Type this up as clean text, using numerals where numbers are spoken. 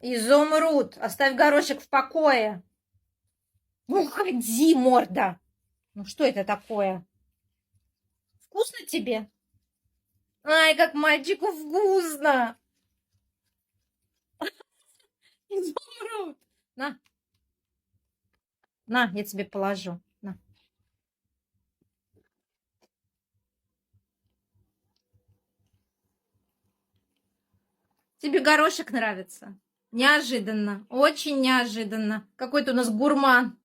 Изумруд, оставь горошек в покое. Уходи, морда. Ну что это такое? Вкусно тебе? Ай, как мальчику вкусно. Изумруд. На, я тебе положу. На. Тебе горошек нравится? Неожиданно, очень неожиданно. Какой ты у нас гурман.